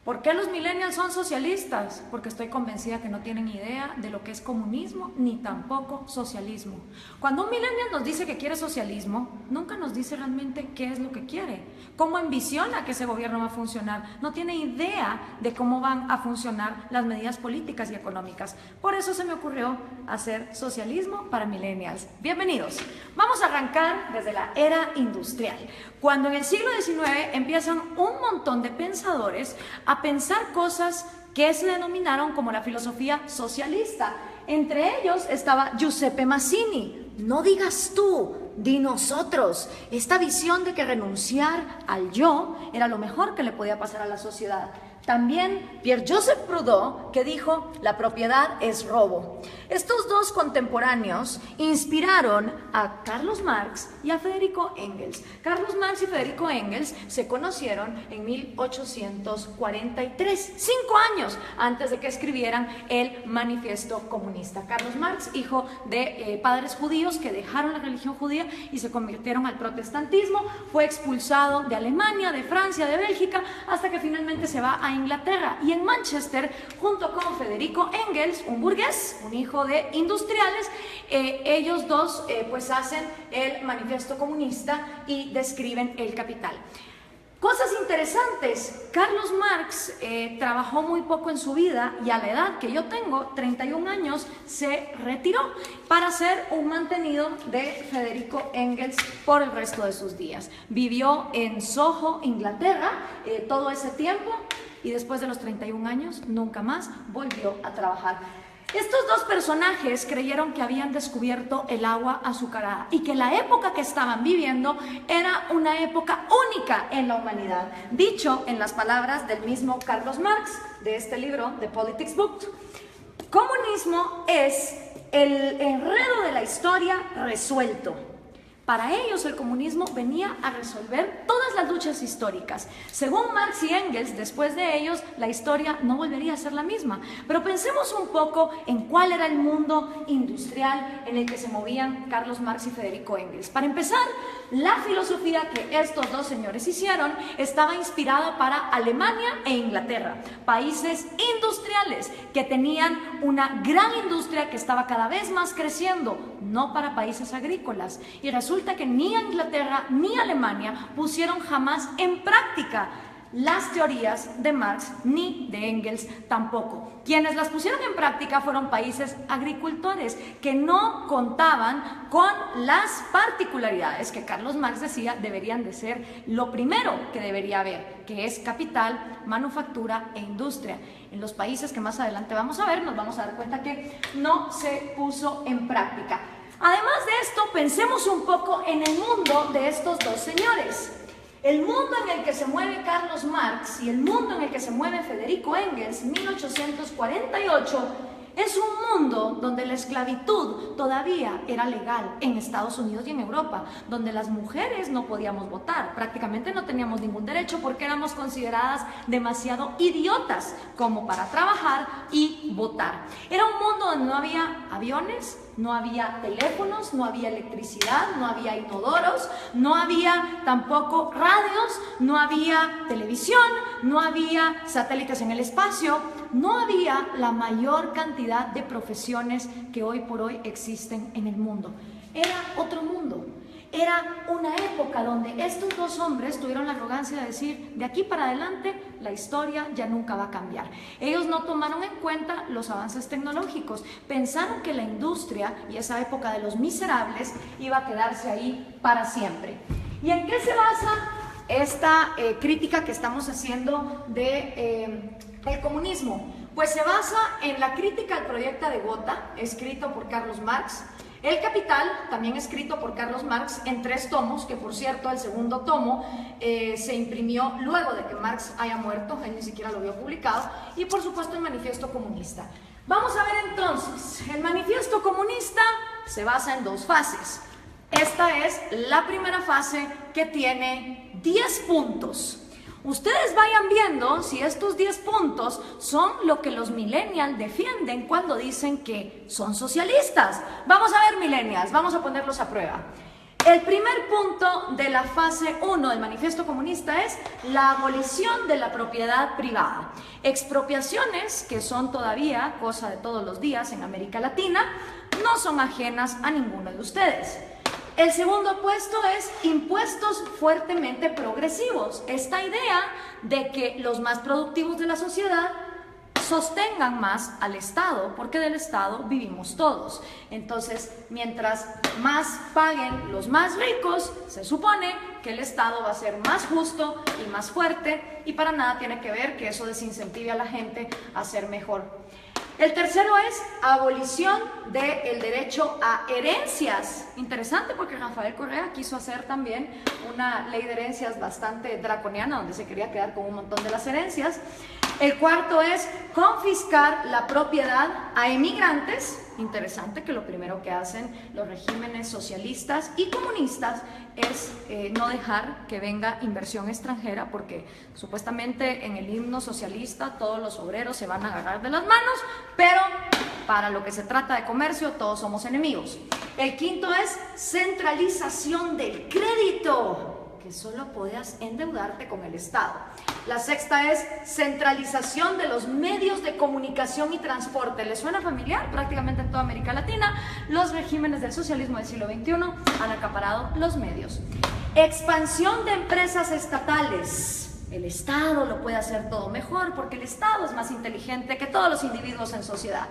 ¿Por qué los millennials son socialistas? Porque estoy convencida que no tienen idea de lo que es comunismo ni tampoco socialismo. Cuando un millennial nos dice que quiere socialismo, nunca nos dice realmente qué es lo que quiere, cómo ambiciona que ese gobierno va a funcionar. No tiene idea de cómo van a funcionar las medidas políticas y económicas. Por eso se me ocurrió hacer socialismo para millennials. Bienvenidos. Vamos a arrancar desde la era industrial, cuando en el siglo XIX empiezan un montón de pensadores a pensar cosas que se denominaron como la filosofía socialista. Entre ellos estaba Giuseppe Mazzini. No digas tú, di nosotros. Esta visión de que renunciar al yo era lo mejor que le podía pasar a la sociedad. También Pierre-Joseph Proudhon, que dijo, la propiedad es robo. Estos dos contemporáneos inspiraron a Carlos Marx y a Federico Engels. Carlos Marx y Federico Engels se conocieron en 1843, 5 años antes de que escribieran el Manifiesto Comunista. Carlos Marx, hijo de padres judíos que dejaron la religión judía y se convirtieron al protestantismo, fue expulsado de Alemania, de Francia, de Bélgica, hasta que finalmente se va a Inglaterra, y en Manchester, junto con Federico Engels, un burgués, un hijo de industriales, ellos dos pues hacen el Manifiesto Comunista y describen el capital. Cosas interesantes, Carlos Marx trabajó muy poco en su vida y a la edad que yo tengo, 31 años, se retiró para ser un mantenido de Federico Engels por el resto de sus días. Vivió en Soho, Inglaterra, todo ese tiempo, y después de los 31 años nunca más volvió a trabajar. Estos dos personajes creyeron que habían descubierto el agua azucarada y que la época que estaban viviendo era una época única en la humanidad. Dicho en las palabras del mismo Carlos Marx, de este libro, The Politics Book, comunismo es el enredo de la historia resuelto. Para ellos el comunismo venía a resolver todas las luchas históricas. Según Marx y Engels, después de ellos la historia no volvería a ser la misma. Pero pensemos un poco en cuál era el mundo industrial en el que se movían Carlos Marx y Federico Engels. Para empezar, la filosofía que estos dos señores hicieron estaba inspirada para Alemania e Inglaterra, países industriales que tenían una gran industria que estaba cada vez más creciendo, no para países agrícolas. Y resulta que ni Inglaterra ni Alemania pusieron jamás en práctica las teorías de Marx ni de Engels tampoco. Quienes las pusieron en práctica fueron países agricultores que no contaban con las particularidades que Carlos Marx decía deberían de ser lo primero que debería haber, que es capital, manufactura e industria. En los países que más adelante vamos a ver, nos vamos a dar cuenta que no se puso en práctica. Además de esto, pensemos un poco en el mundo de estos dos señores. El mundo en el que se mueve Carlos Marx y el mundo en el que se mueve Federico Engels, 1848, es un mundo donde la esclavitud todavía era legal en Estados Unidos y en Europa, donde las mujeres no podíamos votar, prácticamente no teníamos ningún derecho porque éramos consideradas demasiado idiotas como para trabajar y votar. Era un mundo donde no había aviones, no había teléfonos, no había electricidad, no había inodoros, no había tampoco radios, no había televisión, no había satélites en el espacio, no había la mayor cantidad de profesiones que hoy por hoy existen en el mundo. Era otro mundo. Era una época donde estos dos hombres tuvieron la arrogancia de decir, de aquí para adelante la historia ya nunca va a cambiar. Ellos no tomaron en cuenta los avances tecnológicos, pensaron que la industria y esa época de los miserables iba a quedarse ahí para siempre. ¿Y en qué se basa esta crítica que estamos haciendo de el comunismo? Pues se basa en la crítica al proyecto de Gotha, escrito por Carlos Marx, El Capital, también escrito por Carlos Marx en 3 tomos, que por cierto el segundo tomo se imprimió luego de que Marx haya muerto, él ni siquiera lo vio publicado, y por supuesto el Manifiesto Comunista. Vamos a ver entonces, el Manifiesto Comunista se basa en 2 fases. Esta es la primera fase que tiene 10 puntos. Ustedes vayan viendo si estos 10 puntos son lo que los millennials defienden cuando dicen que son socialistas. Vamos a ver, millennials, vamos a ponerlos a prueba. El primer punto de la fase 1 del Manifiesto Comunista es la abolición de la propiedad privada. Expropiaciones que son todavía cosa de todos los días en América Latina, no son ajenas a ninguno de ustedes. El segundo puesto es impuestos fuertemente progresivos. Esta idea de que los más productivos de la sociedad sostengan más al Estado, porque del Estado vivimos todos. Entonces, mientras más paguen los más ricos, se supone que el Estado va a ser más justo y más fuerte, y para nada tiene que ver que eso desincentive a la gente a ser mejor. El tercero es abolición del derecho a herencias. Interesante, porque Rafael Correa quiso hacer también una ley de herencias bastante draconiana, donde se quería quedar con un montón de las herencias. El cuarto es confiscar la propiedad a emigrantes. Interesante que lo primero que hacen los regímenes socialistas y comunistas es no dejar que venga inversión extranjera, porque supuestamente en el himno socialista todos los obreros se van a agarrar de las manos, pero para lo que se trata de comercio todos somos enemigos. El quinto es centralización del crédito, que solo podías endeudarte con el Estado. La sexta es centralización de los medios de comunicación y transporte. ¿Les suena familiar? Prácticamente en toda América Latina, los regímenes del socialismo del siglo XXI han acaparado los medios. Expansión de empresas estatales. El Estado lo puede hacer todo mejor, porque el Estado es más inteligente que todos los individuos en sociedad.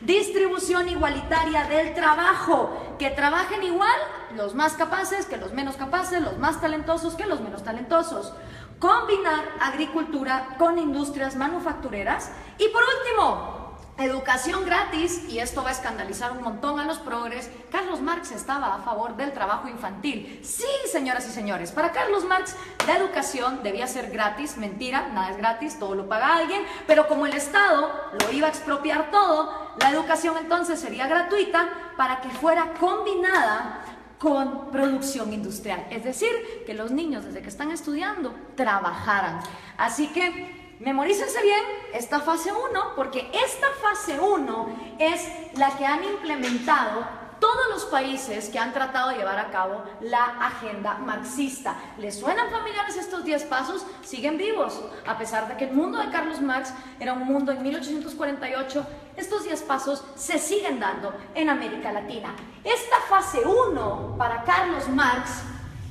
Distribución igualitaria del trabajo, que trabajen igual los más capaces que los menos capaces, los más talentosos que los menos talentosos. Combinar agricultura con industrias manufactureras. Y por último, educación gratis, y esto va a escandalizar un montón a los progres. Carlos Marx estaba a favor del trabajo infantil. Sí, señoras y señores, para Carlos Marx la educación debía ser gratis. Mentira, nada es gratis, todo lo paga alguien, pero como el Estado lo iba a expropiar todo, la educación entonces sería gratuita para que fuera combinada con producción industrial, es decir, que los niños desde que están estudiando trabajaran. Así que memorícense bien esta fase 1, porque esta fase 1 es la que han implementado todos los países que han tratado de llevar a cabo la agenda marxista. ¿Les suenan familiares estos 10 pasos? Siguen vivos, a pesar de que el mundo de Carlos Marx era un mundo en 1848, estos 10 pasos se siguen dando en América Latina. Esta fase 1 para Carlos Marx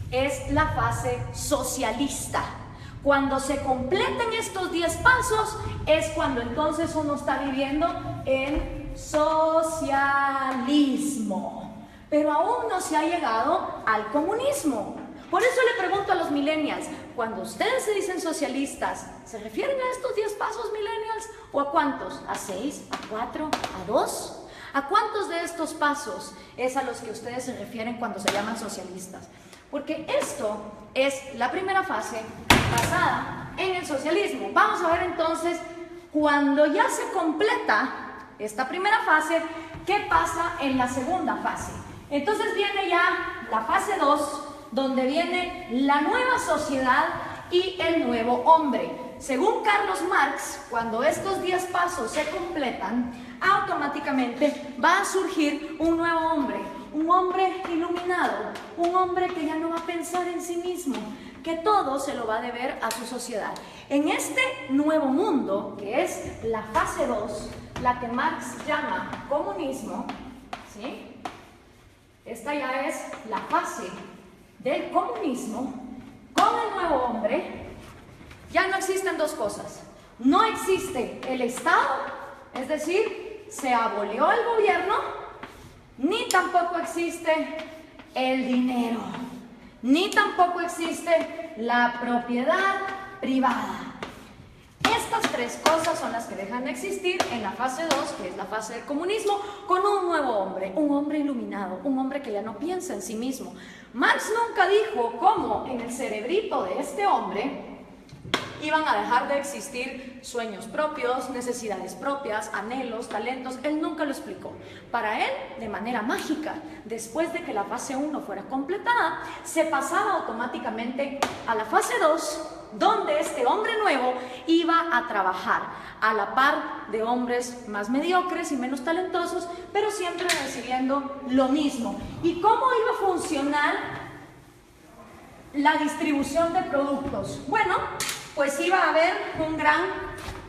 es la fase socialista. Cuando se completen estos 10 pasos es cuando entonces uno está viviendo en socialismo, pero aún no se ha llegado al comunismo. Por eso le pregunto a los millennials, cuando ustedes se dicen socialistas, ¿se refieren a estos 10 pasos, millennials? ¿O a cuántos? ¿A 6? ¿A 4? ¿A 2? ¿A cuántos de estos pasos es a los que ustedes se refieren cuando se llaman socialistas? Porque esto es la primera fase basada en el socialismo. Vamos a ver entonces, cuando ya se completa esta primera fase, ¿qué pasa en la segunda fase? Entonces viene ya la fase 2, donde viene la nueva sociedad y el nuevo hombre. Según Carlos Marx, cuando estos 10 pasos se completan, automáticamente va a surgir un nuevo hombre, un hombre iluminado, un hombre que ya no va a pensar en sí mismo, que todo se lo va a deber a su sociedad. En este nuevo mundo, que es la fase 2, la que Marx llama comunismo, ¿sí? Esta ya es la fase del comunismo. Con el nuevo hombre ya no existen dos cosas. No existe el Estado, es decir, se abolió el gobierno, ni tampoco existe el dinero, ni tampoco existe la propiedad privada. Estas tres cosas son las que dejan de existir en la fase 2, que es la fase del comunismo, con un nuevo hombre, un hombre iluminado, un hombre que ya no piensa en sí mismo. Marx nunca dijo cómo en el cerebrito de este hombre iban a dejar de existir sueños propios, necesidades propias, anhelos, talentos. Él nunca lo explicó. Para él, de manera mágica, después de que la fase 1 fuera completada, se pasaba automáticamente a la fase 2, donde este hombre nuevo iba a trabajar a la par de hombres más mediocres y menos talentosos, pero siempre recibiendo lo mismo. ¿Y cómo iba a funcionar la distribución de productos. Bueno, pues iba a haber un gran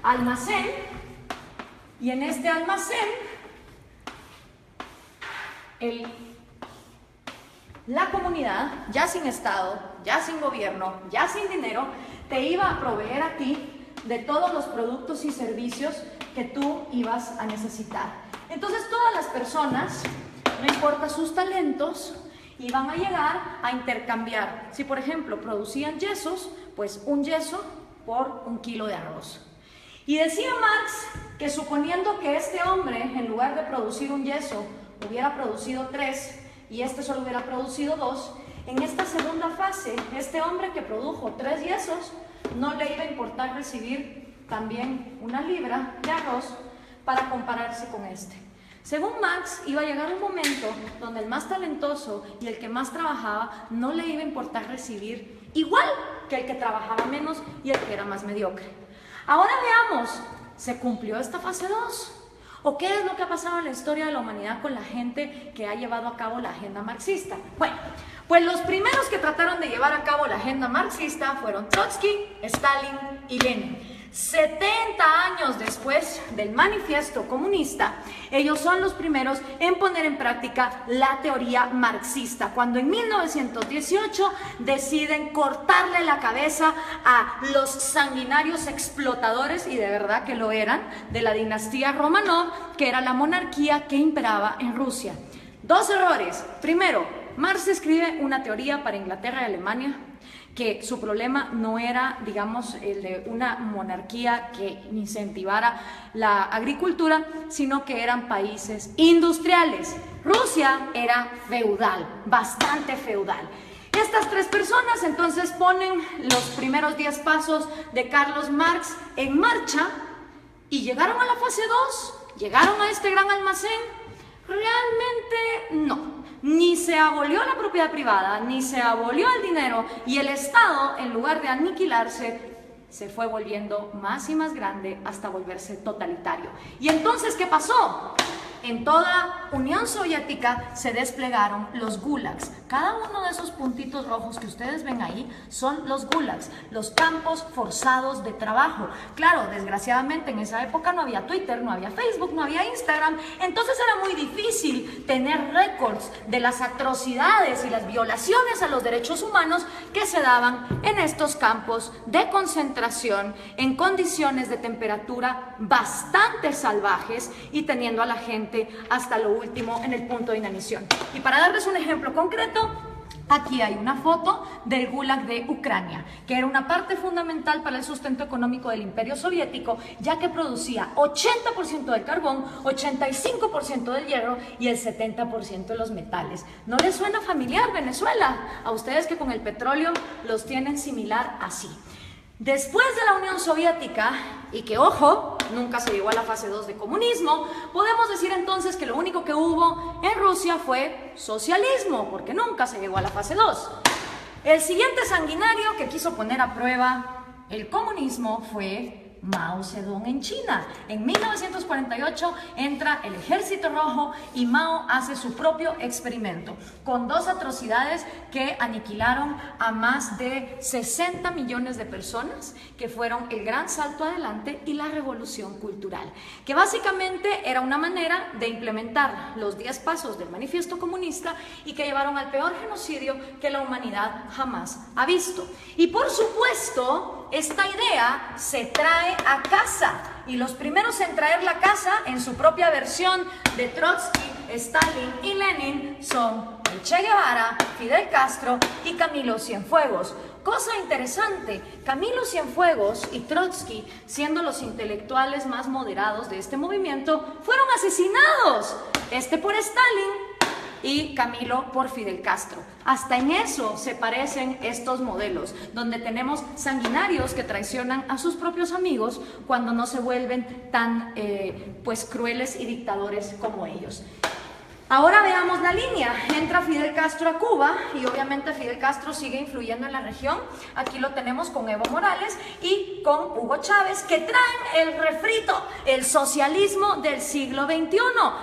almacén y en este almacén la comunidad, ya sin Estado, ya sin gobierno, ya sin dinero, te iba a proveer a ti de todos los productos y servicios que tú ibas a necesitar. Entonces todas las personas, no importa sus talentos, iban a llegar a intercambiar. Si por ejemplo producían yesos, pues un yeso por 1 kilo de arroz. Y decía Marx que suponiendo que este hombre, en lugar de producir un yeso, hubiera producido 3 y este solo hubiera producido 2, en esta segunda fase, este hombre que produjo 3 yesos, no le iba a importar recibir también 1 libra de arroz para compararse con este. Según Marx, iba a llegar un momento donde el más talentoso y el que más trabajaba no le iba a importar recibir igual que el que trabajaba menos y el que era más mediocre. Ahora veamos, ¿se cumplió esta fase 2? ¿O qué es lo que ha pasado en la historia de la humanidad con la gente que ha llevado a cabo la agenda marxista? Bueno, pues los primeros que trataron de llevar a cabo la agenda marxista fueron Trotsky, Stalin y Lenin. 70 años después del manifiesto comunista, ellos son los primeros en poner en práctica la teoría marxista, cuando en 1918 deciden cortarle la cabeza a los sanguinarios explotadores, y de verdad que lo eran, de la dinastía Romanov, que era la monarquía que imperaba en Rusia. 2 errores. Primero, Marx escribe una teoría para Inglaterra y Alemania, que su problema no era, digamos, el de una monarquía que incentivara la agricultura, sino que eran países industriales. Rusia era feudal, bastante feudal. Estas 3 personas entonces ponen los primeros 10 pasos de Carlos Marx en marcha y llegaron a la fase 2, llegaron a este gran almacén. Realmente no. Ni se abolió la propiedad privada, ni se abolió el dinero, y el Estado, en lugar de aniquilarse, se fue volviendo más y más grande hasta volverse totalitario. ¿Y entonces qué pasó? En toda Unión Soviética se desplegaron los gulags. Cada uno de esos puntitos rojos que ustedes ven ahí son los gulags, los campos forzados de trabajo. Claro, desgraciadamente en esa época no había Twitter, no había Facebook, no había Instagram, entonces era muy difícil tener récords de las atrocidades y las violaciones a los derechos humanos que se daban en estos campos de concentración en condiciones de temperatura bastante salvajes y teniendo a la gente hasta lo último en el punto de inanición. Y para darles un ejemplo concreto, aquí hay una foto del Gulag de Ucrania, que era una parte fundamental para el sustento económico del Imperio Soviético, ya que producía 80% del carbón, 85% del hierro y el 70% de los metales. ¿No les suena familiar Venezuela? A ustedes que con el petróleo los tienen similar así. Después de la Unión Soviética, y que ojo, nunca se llegó a la fase 2 de comunismo, podemos decir entonces que lo único que hubo en Rusia fue socialismo, porque nunca se llegó a la fase 2. El siguiente sanguinario que quiso poner a prueba el comunismo fue Mao Zedong en China. En 1948 entra el Ejército Rojo y Mao hace su propio experimento con 2 atrocidades que aniquilaron a más de 60 millones de personas, que fueron el gran salto adelante y la revolución cultural, que básicamente era una manera de implementar los 10 pasos del manifiesto comunista y que llevaron al peor genocidio que la humanidad jamás ha visto. Y por supuesto, esta idea se trae a casa, y los primeros en traer la casa en su propia versión de Trotsky, Stalin y Lenin son el Che Guevara, Fidel Castro y Camilo Cienfuegos. Cosa interesante, Camilo Cienfuegos y Trotsky, siendo los intelectuales más moderados de este movimiento, fueron asesinados, este por Stalin y Camilo por Fidel Castro. Hasta en eso se parecen estos modelos, donde tenemos sanguinarios que traicionan a sus propios amigos cuando no se vuelven tan pues crueles y dictadores como ellos. Ahora veamos la línea. Entra Fidel Castro a Cuba y obviamente Fidel Castro sigue influyendo en la región. Aquí lo tenemos con Evo Morales y con Hugo Chávez, que traen el refrito, el socialismo del siglo XXI.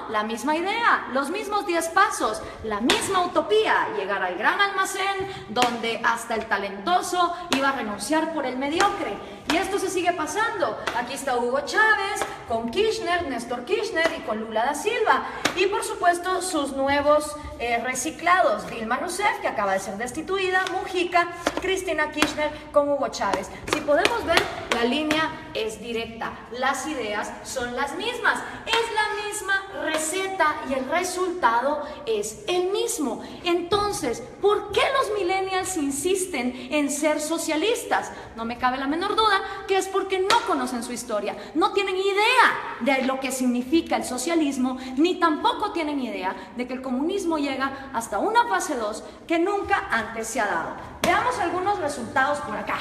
La misma idea, los mismos 10 pasos, la misma utopía, llegar al gran almacén donde hasta el talentoso iba a renunciar por el mediocre. Y esto se sigue pasando. Aquí está Hugo Chávez con Kirchner, Néstor Kirchner y con Lula da Silva. Y por supuesto sus nuevos reciclados, Dilma Rousseff, que acaba de ser destituida, Mujica, Cristina Kirchner con Hugo Chávez. Si podemos ver, la línea es directa, las ideas son las mismas, es la misma receta y el resultado es el mismo. Entonces, ¿por qué los millennials insisten en ser socialistas? No me cabe la menor duda que es porque no conocen su historia, no tienen idea de lo que significa el socialismo, ni tampoco tienen idea de que el comunismo llega hasta una fase 2 que nunca antes se ha dado. Veamos algunos resultados por acá.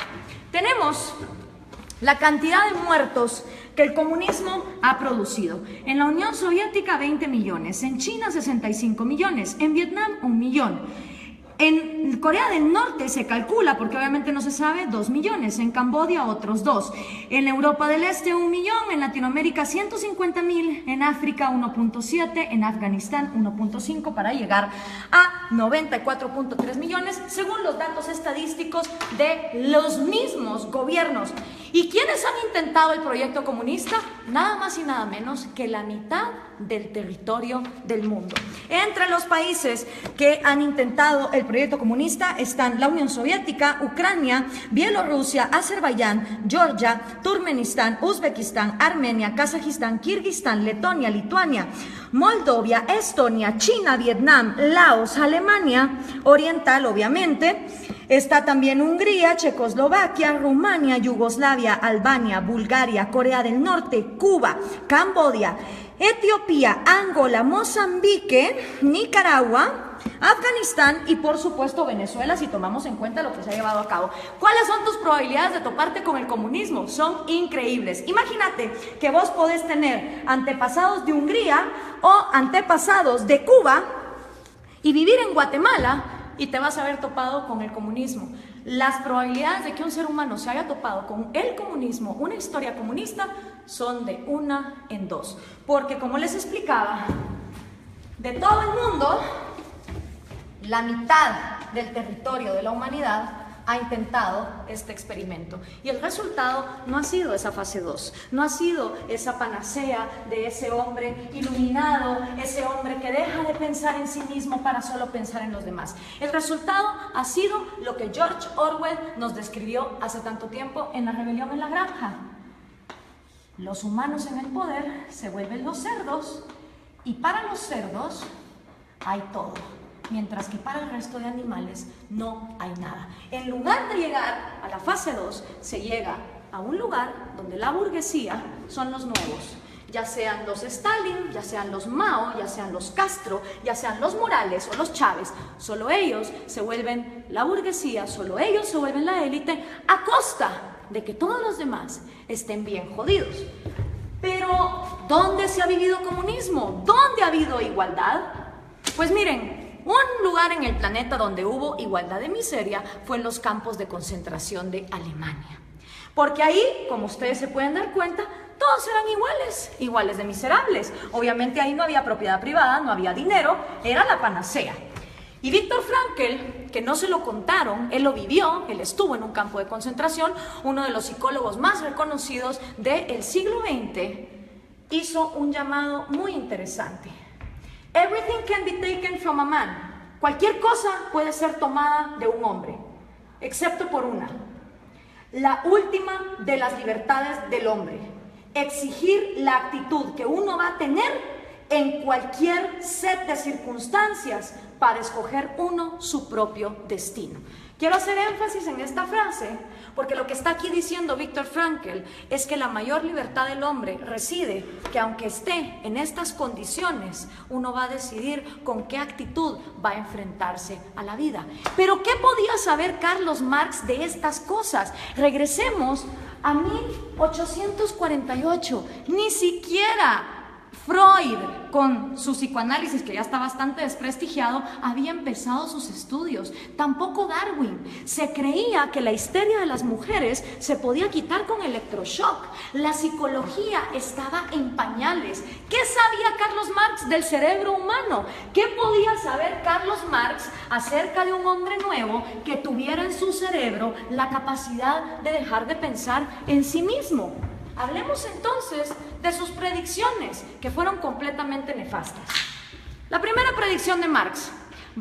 Tenemos la cantidad de muertos que el comunismo ha producido. En la Unión Soviética 20 millones, en China 65 millones, en Vietnam 1 millón. En Corea del Norte se calcula, porque obviamente no se sabe, 2 millones, en Camboya otros 2, en Europa del Este 1 millón, en Latinoamérica 150.000, en África 1.7, en Afganistán 1.5, para llegar a 94.3 millones, según los datos estadísticos de los mismos gobiernos. ¿Y quiénes han intentado el proyecto comunista? Nada más y nada menos que la mitad del territorio del mundo. Entre los países que han intentado el proyecto comunista están la Unión Soviética, Ucrania, Bielorrusia, Azerbaiyán, Georgia, Turkmenistán, Uzbekistán, Armenia, Kazajistán, Kirguistán, Letonia, Lituania, Moldovia, Estonia, China, Vietnam, Laos, Alemania Oriental, obviamente. Está también Hungría, Checoslovaquia, Rumania, Yugoslavia, Albania, Bulgaria, Corea del Norte, Cuba, Camboya, Etiopía, Angola, Mozambique, Nicaragua, Afganistán y por supuesto Venezuela, si tomamos en cuenta lo que se ha llevado a cabo. ¿Cuáles son tus probabilidades de toparte con el comunismo? Son increíbles. Imagínate que vos podés tener antepasados de Hungría o antepasados de Cuba y vivir en Guatemala y te vas a haber topado con el comunismo. Las probabilidades de que un ser humano se haya topado con el comunismo, una historia comunista, son de 1 en 2. Porque como les explicaba, de todo el mundo, la mitad del territorio de la humanidad ha intentado este experimento. Y el resultado no ha sido esa fase 2, no ha sido esa panacea de ese hombre iluminado, ese hombre que deja de pensar en sí mismo para solo pensar en los demás. El resultado ha sido lo que George Orwell nos describió hace tanto tiempo en La rebelión en la granja. Los humanos en el poder se vuelven los cerdos y para los cerdos hay todo, mientras que para el resto de animales no hay nada. En lugar de llegar a la fase 2, se llega a un lugar donde la burguesía son los nuevos, ya sean los Stalin, ya sean los Mao, ya sean los Castro, ya sean los Morales o los Chávez. Solo ellos se vuelven la burguesía, solo ellos se vuelven la élite, a costa de que todos los demás estén bien jodidos. Pero, ¿dónde se ha vivido comunismo? ¿Dónde ha habido igualdad? Pues miren, un lugar en el planeta donde hubo igualdad de miseria fue en los campos de concentración de Alemania. Porque ahí, como ustedes se pueden dar cuenta, todos eran iguales de miserables. Obviamente ahí no había propiedad privada, no había dinero, era la panacea. Y Viktor Frankl, que no se lo contaron, él lo vivió, él estuvo en un campo de concentración, uno de los psicólogos más reconocidos del siglo XX, hizo un llamado muy interesante. Everything can be taken from a man. Cualquier cosa puede ser tomada de un hombre, excepto por una. La última de las libertades del hombre. Exigir la actitud que uno va a tener en cualquier set de circunstancias para escoger uno su propio destino. Quiero hacer énfasis en esta frase porque lo que está aquí diciendo Viktor Frankl es que la mayor libertad del hombre reside que aunque esté en estas condiciones, uno va a decidir con qué actitud va a enfrentarse a la vida. Pero ¿qué podía saber Carlos Marx de estas cosas? Regresemos a 1848, ni siquiera Freud, con su psicoanálisis, que ya está bastante desprestigiado, había empezado sus estudios. Tampoco Darwin. Se creía que la histeria de las mujeres se podía quitar con electroshock. La psicología estaba en pañales. ¿Qué sabía Carlos Marx del cerebro humano? ¿Qué podía saber Carlos Marx acerca de un hombre nuevo que tuviera en su cerebro la capacidad de dejar de pensar en sí mismo? Hablemos entonces de sus predicciones, que fueron completamente nefastas. La primera predicción de Marx: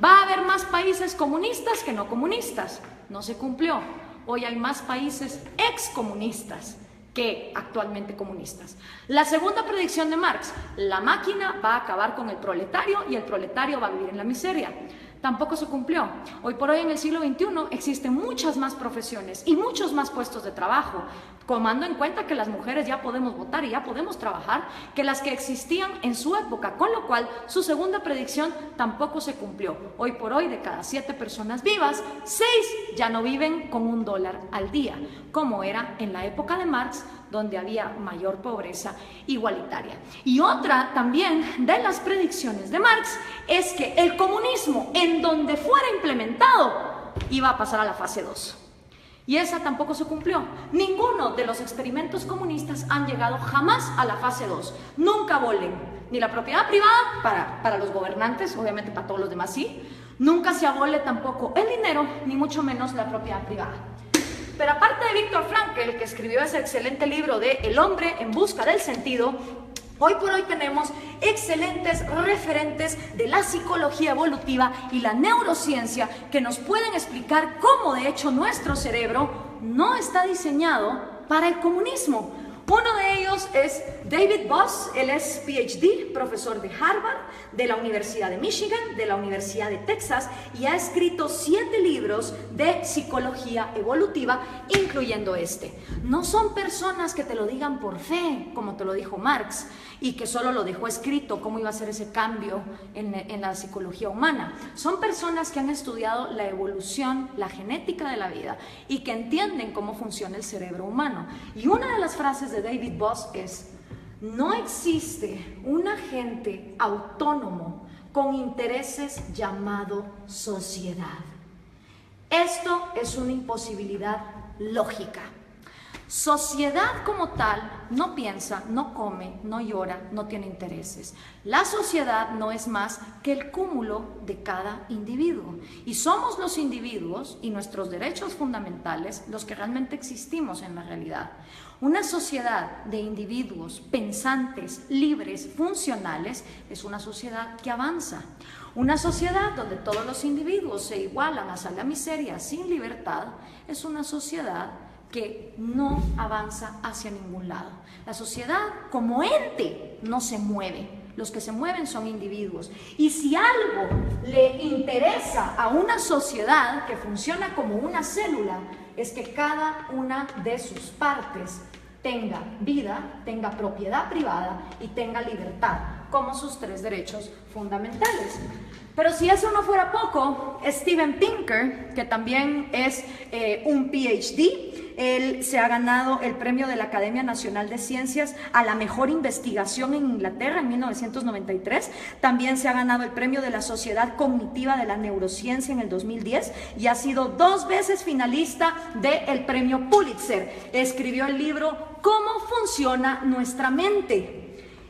va a haber más países comunistas que no comunistas. No se cumplió. Hoy hay más países excomunistas que actualmente comunistas. La segunda predicción de Marx: la máquina va a acabar con el proletario y el proletario va a vivir en la miseria. Tampoco se cumplió. Hoy por hoy, en el siglo XXI, existen muchas más profesiones y muchos más puestos de trabajo, tomando en cuenta que las mujeres ya podemos votar y ya podemos trabajar, que las que existían en su época, con lo cual su segunda predicción tampoco se cumplió. Hoy por hoy, de cada 7 personas vivas, 6 ya no viven con $1 al día, como era en la época de Marx, donde había mayor pobreza igualitaria. Y otra también de las predicciones de Marx es que el comunismo, en donde fuera implementado, iba a pasar a la fase 2. Y esa tampoco se cumplió. Ninguno de los experimentos comunistas han llegado jamás a la fase 2. Nunca abolen ni la propiedad privada para los gobernantes, obviamente para todos los demás sí. Nunca se abole tampoco el dinero, ni mucho menos la propiedad privada. Pero aparte de Viktor Frankl, que escribió ese excelente libro de El hombre en busca del sentido, hoy por hoy tenemos excelentes referentes de la psicología evolutiva y la neurociencia que nos pueden explicar cómo de hecho nuestro cerebro no está diseñado para el comunismo. Uno de ellos es David Boss. Él es PhD, profesor de Harvard, de la Universidad de Michigan, de la Universidad de Texas, y ha escrito 7 libros de psicología evolutiva, incluyendo este. No son personas que te lo digan por fe, como te lo dijo Marx, y que solo lo dejó escrito, cómo iba a ser ese cambio en la psicología humana. Son personas que han estudiado la evolución, la genética de la vida, y que entienden cómo funciona el cerebro humano. Y una de las frases de David Boss es: no existe un agente autónomo con intereses llamado sociedad. Esto es una imposibilidad lógica. Sociedad como tal no piensa, no come, no llora, no tiene intereses. La sociedad no es más que el cúmulo de cada individuo. Y somos los individuos y nuestros derechos fundamentales los que realmente existimos en la realidad. Una sociedad de individuos pensantes, libres, funcionales, es una sociedad que avanza. Una sociedad donde todos los individuos se igualan hasta la miseria sin libertad, es una sociedad que no avanza hacia ningún lado. La sociedad como ente no se mueve. Los que se mueven son individuos. Y si algo le interesa a una sociedad que funciona como una célula, es que cada una de sus partes tenga vida, tenga propiedad privada y tenga libertad como sus 3 derechos fundamentales. Pero si eso no fuera poco, Steven Pinker, que también es un PhD, él se ha ganado el premio de la Academia Nacional de Ciencias a la mejor investigación en Inglaterra en 1993. También se ha ganado el premio de la Sociedad Cognitiva de la Neurociencia en el 2010 y ha sido 2 veces finalista del premio Pulitzer. Escribió el libro ¿Cómo funciona nuestra mente?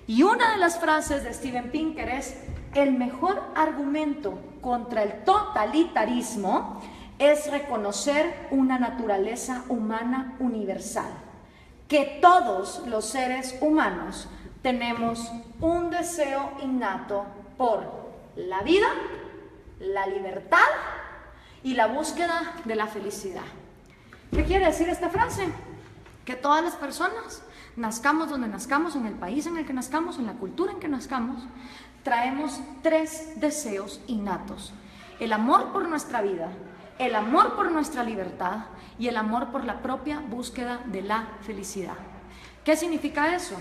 Y una de las frases de Steven Pinker es: el mejor argumento contra el totalitarismo es reconocer una naturaleza humana universal, que todos los seres humanos tenemos un deseo innato por la vida, la libertad y la búsqueda de la felicidad. ¿Qué quiere decir esta frase? Que todas las personas, nazcamos donde nazcamos, en el país en el que nazcamos, en la cultura en que nazcamos, traemos 3 deseos innatos: el amor por nuestra vida, el amor por nuestra libertad y el amor por la propia búsqueda de la felicidad. ¿Qué significa eso?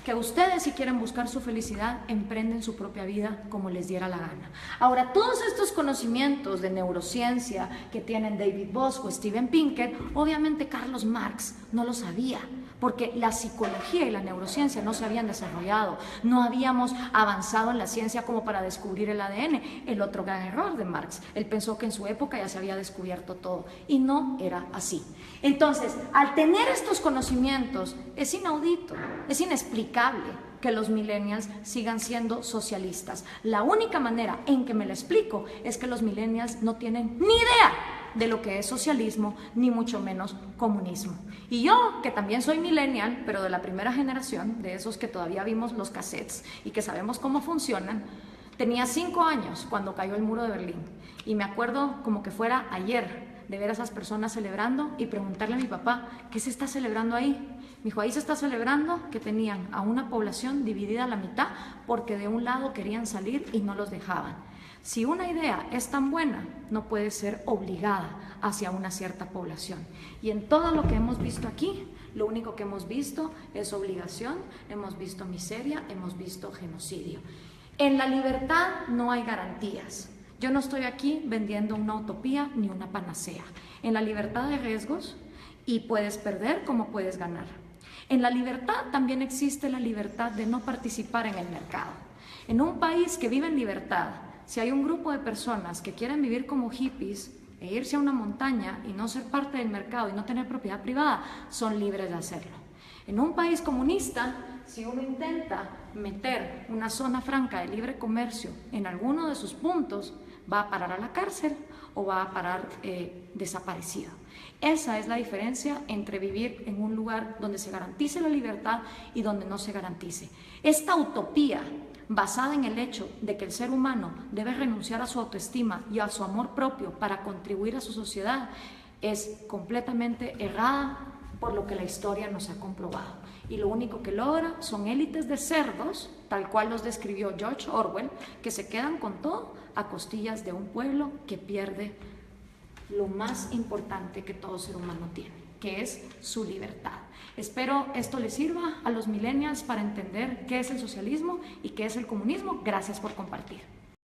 que ustedes, si quieren buscar su felicidad, emprenden su propia vida como les diera la gana. Ahora, todos estos conocimientos de neurociencia que tienen David Bosch o Steven Pinker, obviamente Carlos Marx no lo sabía, porque la psicología y la neurociencia no se habían desarrollado, no habíamos avanzado en la ciencia como para descubrir el ADN, el otro gran error de Marx. Él pensó que en su época ya se había descubierto todo, y no era así. Entonces, al tener estos conocimientos, es inaudito, es inexplicable que los millennials sigan siendo socialistas. La única manera en que me lo explico es que los millennials no tienen ni idea de lo que es socialismo, ni mucho menos comunismo. Y yo, que también soy millennial, pero de la primera generación, de esos que todavía vimos los cassettes y que sabemos cómo funcionan, tenía 5 años cuando cayó el muro de Berlín. Y me acuerdo como que fuera ayer de ver a esas personas celebrando y preguntarle a mi papá, ¿qué se está celebrando ahí? Me dijo, ahí se está celebrando que tenían a una población dividida a la mitad porque de un lado querían salir y no los dejaban. Si una idea es tan buena, no puede ser obligada hacia una cierta población. Y en todo lo que hemos visto aquí, lo único que hemos visto es obligación, hemos visto miseria, hemos visto genocidio. En la libertad no hay garantías. Yo no estoy aquí vendiendo una utopía ni una panacea. En la libertad hay riesgos y puedes perder como puedes ganar. En la libertad también existe la libertad de no participar en el mercado. En un país que vive en libertad, si hay un grupo de personas que quieren vivir como hippies e irse a una montaña y no ser parte del mercado y no tener propiedad privada, son libres de hacerlo. En un país comunista, si uno intenta meter una zona franca de libre comercio en alguno de sus puntos, va a parar a la cárcel o va a parar desaparecido. Esa es la diferencia entre vivir en un lugar donde se garantice la libertad y donde no se garantice. Esta utopía basada en el hecho de que el ser humano debe renunciar a su autoestima y a su amor propio para contribuir a su sociedad, es completamente errada por lo que la historia nos ha comprobado. Y lo único que logra son élites de cerdos, tal cual los describió George Orwell, que se quedan con todo a costillas de un pueblo que pierde lo más importante que todo ser humano tiene, que es su libertad. Espero esto les sirva a los millennials para entender qué es el socialismo y qué es el comunismo. Gracias por compartir.